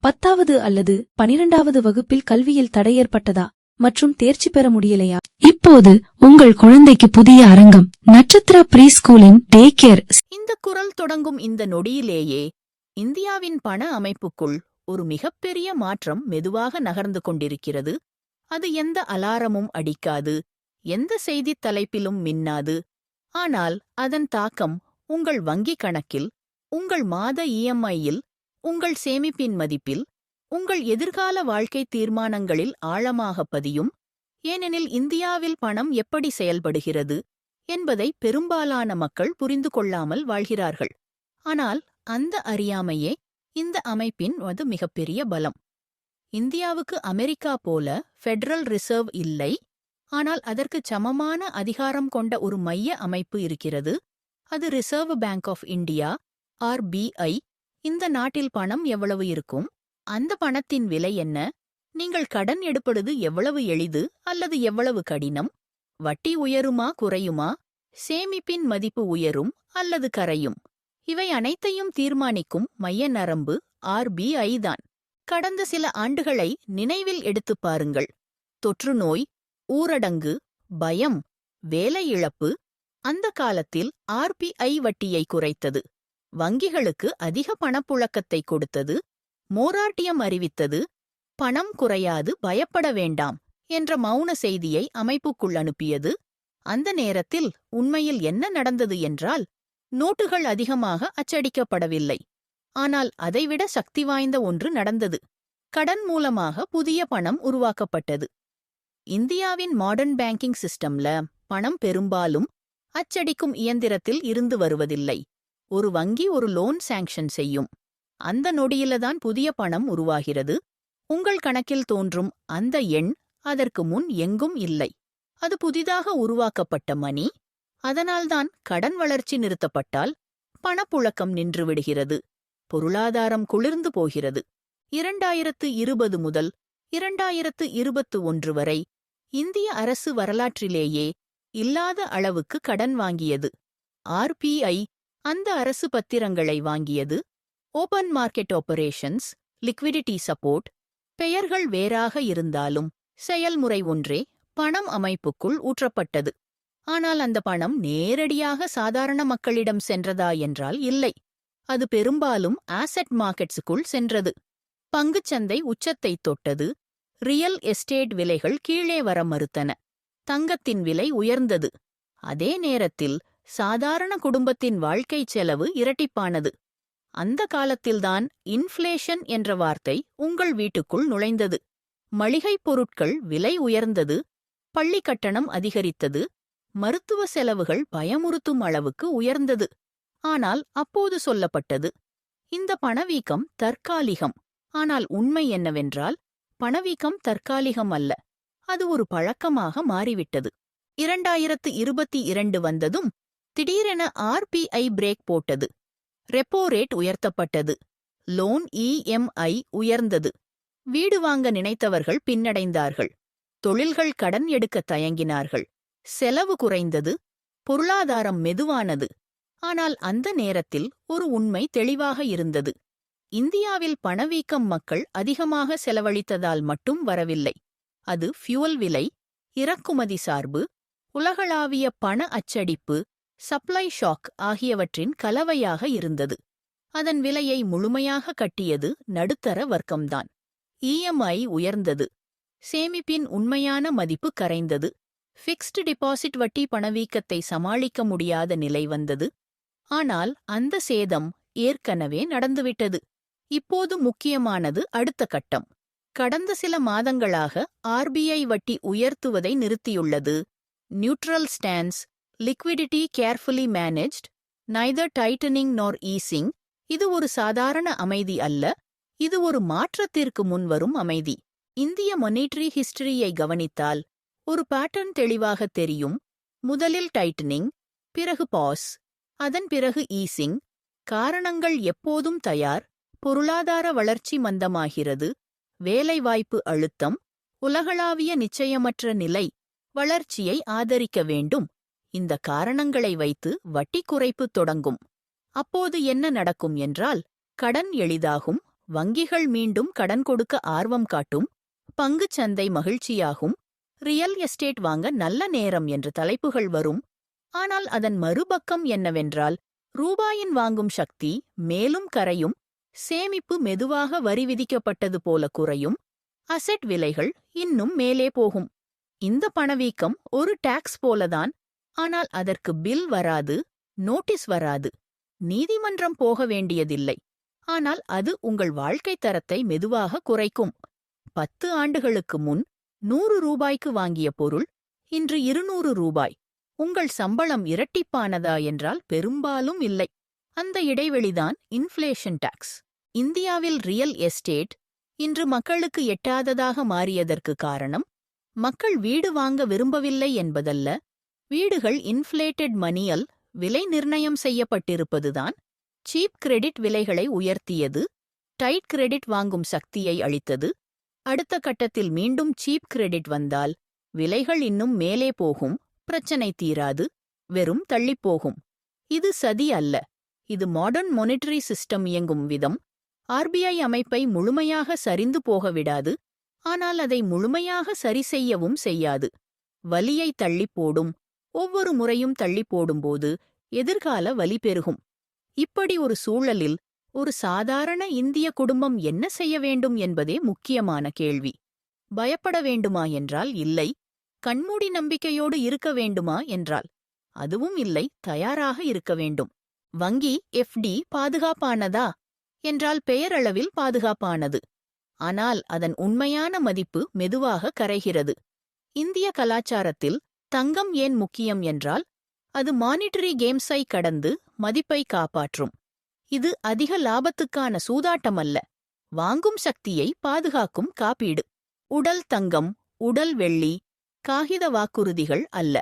10வது அல்லது 12வது வகுப்பில் கல்வியில் தடை ஏற்பட்டதா மற்றும் தேர்ச்சி பெற முடியலையா? இப்போது உங்கள் குழந்தைக்கு புதிய அரங்கம். நட்சத்திர ப்ரீ ஸ்கூலின் டே கேர். இந்த குரல் தொடங்கும் இந்த நொடியிலேயே இந்தியாவின் பண அமைப்புக்குள் ஒரு மிகப்பெரிய மாற்றம் மெதுவாக நகர்ந்து கொண்டிருக்கிறது. அது எந்த அலாரமும் அடிக்காது, எந்த செய்தித் தலைப்பிலும் மின்னாது. ஆனால் அதன் தாக்கம் உங்கள் வங்கிக் கணக்கில், உங்கள் மாத இஎம்ஐயில், உங்கள் சேமிப்பின் மதிப்பில், உங்கள் எதிர்கால வாழ்க்கை தீர்மானங்களில் ஆழமாக பதியும். ஏனெனில் இந்தியாவில் பணம் எப்படி செயல்படுகிறது என்பதை பெரும்பாலான மக்கள் புரிந்து கொள்ளாமல் வாழ்கிறார்கள். ஆனால் அந்த அறியாமையே இந்த அமைப்பின் மிகப்பெரிய பலம். இந்தியாவுக்கு அமெரிக்கா போல ஃபெடரல் ரிசர்வ் இல்லை, ஆனால் அதற்கு சமமான அதிகாரம் கொண்ட ஒரு மைய அமைப்பு இருக்கிறது. அது reserve bank of India, RBI. இந்த நாட்டில் பணம் எவ்வளவு இருக்கும்? அந்த பணத்தின் விலை என்ன? நீங்கள் கடன் எடுப்பது எவ்வளவு எளிது அல்லது எவ்வளவு கடினம்? வட்டி உயருமா குறையுமா? சேமிப்பின் மதிப்பு உயரும் அல்லது கரையும்? இவை அனைத்தையும் தீர்மானிக்கும் மைய நரம்பு RBI தான். கடந்த சில ஆண்டுகளை நினைவில் எடுத்துப் பாருங்கள். தொற்றுநோய், ஊரடங்கு, பயம், வேலை இழப்பு. அந்த காலத்தில் RBI வட்டியை குறைத்தது, வங்கிகளுக்கு அதிக பணப்புழக்கத்தை கொடுத்தது, மோராட்டியம் அறிவித்தது. பணம் குறையாது, பயப்பட வேண்டாம் என்ற மௌன செய்தியை அமைப்புக்குள் அனுப்பியது. அந்த நேரத்தில் உண்மையில் என்ன நடந்தது என்றால், நோட்டுகள் அதிகமாக அச்சடிக்கப்படவில்லை. ஆனால் அதைவிட சக்தி வாய்ந்த ஒன்று நடந்தது. கடன் மூலமாக புதிய பணம் உருவாக்கப்பட்டது. இந்தியாவின் மாடர்ன் பேங்கிங் சிஸ்டம்ல பணம் பெரும்பாலும் அச்சடிக்கும் இயந்திரத்தில் இருந்து வருவதில்லை. ஒரு வங்கி ஒரு லோன் சாங்ஷன் செய்யும். அந்த நொடியில்தான் புதிய பணம் உருவாகிறது. உங்கள் கணக்கில் தோன்றும் அந்த எண் அதற்கு முன் எங்கும் இல்லை. அது புதிதாக உருவாக்கப்பட்ட மணி. அதனால்தான் கடன் வளர்ச்சி நிறுத்தப்பட்டால் பணப்புழக்கம் நின்றுவிடுகிறது, பொருளாதாரம் குளிர்ந்து போகிறது. 2020 முதல் 2021 வரை இந்திய அரசு வரலாற்றிலேயே இல்லாத அளவுக்கு கடன் வாங்கியது. RBI அந்த அரசு பத்திரங்களை வாங்கியது. Open market operations, liquidity support. பெயர்கள் வேறாக இருந்தாலும் செயல்முறை ஒன்றே. பணம் அமைப்புக்குள் ஊற்றப்பட்டது. ஆனால் அந்த பணம் நேரடியாக சாதாரண மக்களிடம் சென்றதா என்றால் இல்லை. அது பெரும்பாலும் ஆசெட் மார்க்கெட்ஸுக்குள் சென்றது. பங்குச்சந்தை உச்சத்தைத் தொட்டது. ரியல் எஸ்டேட் விலைகள் கீழே வர மறுத்தன. தங்கத்தின் விலை உயர்ந்தது. அதே நேரத்தில் சாதாரண குடும்பத்தின் வாழ்க்கை செலவு இரட்டிப்பானது. அந்த காலத்தில்தான் இன்ஃப்ளேஷன் என்ற வார்த்தை உங்கள் வீட்டுக்குள் நுழைந்தது. மளிகைப் பொருட்கள் விலை உயர்ந்தது, பள்ளிக் கட்டணம் அதிகரித்தது, மருத்துவ செலவுகள் பயமுறுத்தும் அளவுக்கு உயர்ந்தது. ஆனால் அப்போது சொல்லப்பட்டது, இந்த பணவீக்கம் தற்காலிகம். ஆனால் உண்மை என்னவென்றால், பணவீக்கம் தற்காலிகம் அல்ல, அது ஒரு பழக்கமாக மாறிவிட்டது. 2022 வந்ததும் திடீரென RBI பிரேக் போட்டது. ரெப்போ ரேட் உயர்த்தப்பட்டது. லோன் EMI உயர்ந்தது. வீடு வாங்க நினைத்தவர்கள் பின்னடைந்தார்கள். தொழில்கள் கடன் எடுக்க தயங்கினார்கள். செலவு குறைந்தது. பொருளாதாரம் மெதுவானது. ஆனால் அந்த நேரத்தில் ஒரு உண்மை தெளிவாக இருந்தது. இந்தியாவில் பணவீக்கம் மக்கள் அதிகமாக செலவழித்ததால் மட்டும் வரவில்லை. அது ஃபியூவல் விலை, இறக்குமதி சார்பு, உலகளாவிய பண அச்சடிப்பு, சப்ளை ஷாக் ஆகியவற்றின் கலவையாக இருந்தது. அதன் விலையை முழுமையாக கட்டியது நடுத்தர வர்க்கம்தான். EMI உயர்ந்தது. சேமிப்பின் உண்மையான மதிப்பு கரைந்தது. ஃபிக்ஸ்டு டிபாசிட் வட்டி பணவீக்கத்தை சமாளிக்க முடியாத நிலை வந்தது. ஆனால் அந்த சேதம் ஏற்கனவே நடந்துவிட்டது. இப்போது முக்கியமானது அடுத்த கட்டம். கடந்த சில மாதங்களாக RBI வட்டி உயர்த்துவதை நிறுத்தியுள்ளது. Neutral stance, liquidity carefully managed, neither tightening nor easing. இது ஒரு சாதாரண அமைதி அல்ல, இது ஒரு மாற்றத்திற்கு முன்வரும் அமைதி. இந்திய மொனிட்டரி ஹிஸ்டரியை கவனித்தால் ஒரு பேட்டர்ன் தெளிவாக தெரியும். முதலில் டைட்டனிங், பிறகு பாஸ், அதன் பிறகு ஈசிங். காரணங்கள் எப்போதும் தயார். பொருளாதார வளர்ச்சி மந்தமாகிறது, வேலைவாய்ப்பு அழுத்தம், உலகளாவிய நிச்சயமற்ற நிலை. வளர்ச்சியை ஆதரிக்க வேண்டும். இந்த காரணங்களை வைத்து வட்டி குறைப்பு தொடங்கும். அப்போது என்ன நடக்கும் என்றால், கடன் எளிதாகும், வங்கிகள் மீண்டும் கடன் கொடுக்க ஆர்வம் காட்டும், பங்குச் சந்தை மகிழ்ச்சியாகும், ரியல் எஸ்டேட் வாங்க நல்ல நேரம் என்று தலைப்புகள் வரும். ஆனால் அதன் மறுபக்கம் என்னவென்றால், ரூபாயின் வாங்கும் சக்தி மேலும் கரையும், சேமிப்பு மெதுவாக வரி விதிக்கப்பட்டது போல குறையும், அசெட் விலைகள் இன்னும் மேலே போகும். இந்த பணவீக்கம் ஒரு டாக்ஸ் போலதான். ஆனால் அதற்கு பில் வராது, நோட்டீஸ் வராது, நீதிமன்றம் போக வேண்டியதில்லை. ஆனால் அது உங்கள் வாழ்க்கை தரத்தை மெதுவாக குறைக்கும். 10 ஆண்டுகளுக்கு முன் 100 ரூபாய்க்கு வாங்கிய பொருள் இன்று 200 ரூபாய். உங்கள் சம்பளம் இரட்டிப்பானதா என்றால் பெரும்பாலும் இல்லை. அந்த இடைவெளிதான் இன்ஃப்ளேஷன் டாக்ஸ். இந்தியாவில் ரியல் எஸ்டேட் இன்று மக்களுக்கு எட்டாததாக மாறியதற்கு காரணம், மக்கள் வீடு வாங்க விரும்பவில்லை என்பதல்ல, வீடுகள் இன்ஃப்ளேட்டட் மணியால் விலை நிர்ணயம் செய்யப்பட்டிருப்பதுதான். சீப் கிரெடிட் விலைகளை உயர்த்தியது, டைட் கிரெடிட் வாங்கும் சக்தியை அளித்தது. அடுத்த கட்டத்தில் மீண்டும் சீப் கிரெடிட் வந்தால் விலைகள் இன்னும் மேலே போகும், பிரச்சனை தீராது, வெறும் தள்ளிப்போகும். இது சதி அல்ல, இது மாடர்ன் மானிட்டரி சிஸ்டம் இயங்கும் விதம். ஆர்பிஐ அமைப்பை முழுமையாக சரிந்து போக விடாது, ஆனால் அதை முழுமையாக சரி செய்யவும் செய்யாது. வலியை தள்ளிப்போடும், ஒவ்வொரு முறையும் தள்ளிப்போடும்போது எதிர்கால வலி பெருகும். இப்படி ஒரு சூழலில் ஒரு சாதாரண இந்திய குடும்பம் என்ன செய்ய வேண்டும் என்பதே முக்கியமான கேள்வி. பயப்பட வேண்டுமா என்றால் இல்லை. கண்மூடி நம்பிக்கையோடு இருக்க வேண்டுமா என்றால் அதுவும் இல்லை, தயாராக இருக்க வேண்டும். வங்கி எஃப்டி பாதுகாப்பானதா என்றால் பெயரளவில் பாதுகாப்பானது. ஆனால் அதன் உண்மையான மதிப்பு மெதுவாக கரைகிறது. இந்திய கலாச்சாரத்தில் தங்கம் ஏன் முக்கியம் என்றால், அது மானிட்டரி கேம்ஸை கடந்து மதிப்பை காப்பாற்றும். இது அதிக லாபத்துக்கான சூதாட்டமல்ல, வாங்கும் சக்தியை பாதுகாக்கும் காப்பீடு. உடல் தங்கம், உடல் வெள்ளி, காகித வாக்குறுதிகள் அல்ல.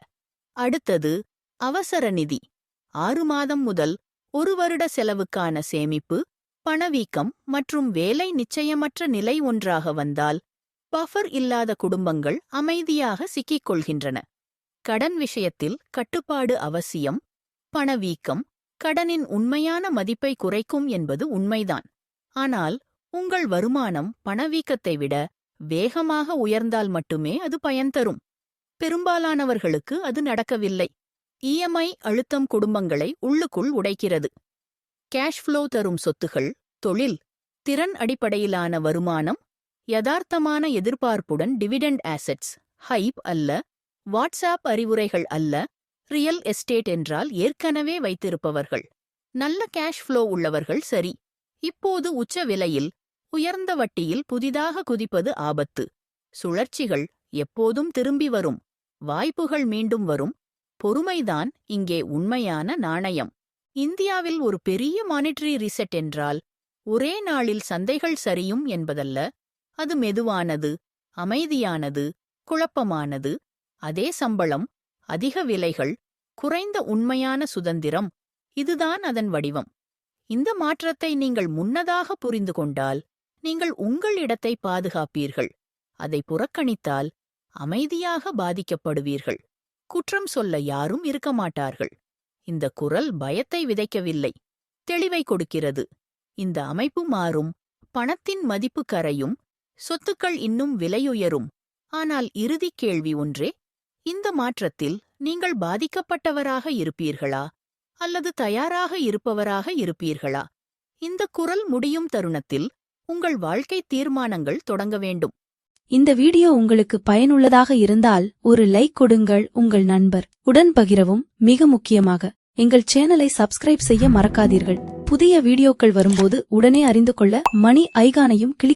அடுத்தது அவசர நிதி. 6 மாதம் முதல் 1 வருட செலவுக்கான சேமிப்பு, பணவீக்கம் மற்றும் வேலை நிச்சயமற்ற நிலை ஒன்றாக வந்தால் பஃபர் இல்லாத குடும்பங்கள் அமைதியாக சிக்கிக் கொள்கின்றன. கடன் விஷயத்தில் கட்டுப்பாடு அவசியம். பணவீக்கம் கடனின் உண்மையான மதிப்பை குறைக்கும் என்பது உண்மைதான். ஆனால் உங்கள் வருமானம் பணவீக்கத்தை விட வேகமாக உயர்ந்தால் மட்டுமே அது பயன் தரும். பெரும்பாலானவர்களுக்கு அது நடக்கவில்லை. இஎம்ஐ அழுத்தம் குடும்பங்களை உள்ளுக்குள் உடைக்கிறது. கேஷ் ஃப்ளோ தரும் சொத்துகள், தொழில், திறன் அடிப்படையிலான வருமானம், யதார்த்தமான எதிர்பார்ப்புடன் டிவிடெண்ட் ஆசெட்ஸ், ஹைப் அல்ல, வாட்ஸ்ஆப் அறிவுரைகள் அல்ல. ரியல் எஸ்டேட் என்றால் ஏற்கனவே வைத்திருப்பவர்கள், நல்ல கேஷ் ஃப்ளோ உள்ளவர்கள். சரி, இப்போது உச்ச விலையில் உயர்ந்த வட்டியில் புதிதாக குதிப்பது ஆபத்து. சுழற்சிகள் எப்போதும் திரும்பி வரும், வாய்ப்புகள் மீண்டும் வரும். பொறுமைதான் இங்கே உண்மையான நாணயம். இந்தியாவில் ஒரு பெரிய மானிட்டரி ரிசெட் என்றால் ஒரே நாளில் சந்தைகள் சரியும் என்பதல்ல. அது மெதுவானது, அமைதியானது, குழப்பமானது. அதே சம்பளம், அதிக விலைகள், குறைந்த உண்மையான சுதந்திரம். இதுதான் அதன் வடிவம். இந்த மாற்றத்தை நீங்கள் முன்னதாக புரிந்து கொண்டால் நீங்கள் உங்கள் இடத்தை பாதுகாப்பீர்கள். அதை புறக்கணித்தால் அமைதியாக பாதிக்கப்படுவீர்கள். குற்றம் சொல்ல யாரும் இருக்க மாட்டார்கள். இந்த குரல் பயத்தை விதைக்கவில்லை, தெளிவை கொடுக்கிறது. இந்த அமைப்பு மாறும், பணத்தின் மதிப்பு கரையும், சொத்துக்கள் இன்னும் விலையுயரும். ஆனால் இறுதிக் கேள்வி ஒன்றே, இந்த மாற்றத்தில் நீங்கள் பாதிக்கப்பட்டவராக இருப்பீர்களா அல்லது தயாராக இருப்பவராக இருப்பீர்களா? இந்த குரல் முடியும் தருணத்தில் உங்கள் வாழ்க்கை தீர்மானங்கள் தொடங்க வேண்டும். இந்த வீடியோ உங்களுக்கு பயனுள்ளதாக இருந்தால் ஒரு லைக் கொடுங்கள், உங்கள் நண்பர் உடன் பகிரவும். மிக முக்கியமாக எங்கள் சேனலை சப்ஸ்கிரைப் செய்ய மறக்காதீர்கள். புதிய வீடியோக்கள் வரும்போது உடனே அறிந்து கொள்ள மணி ஐகானையும் கிளிக்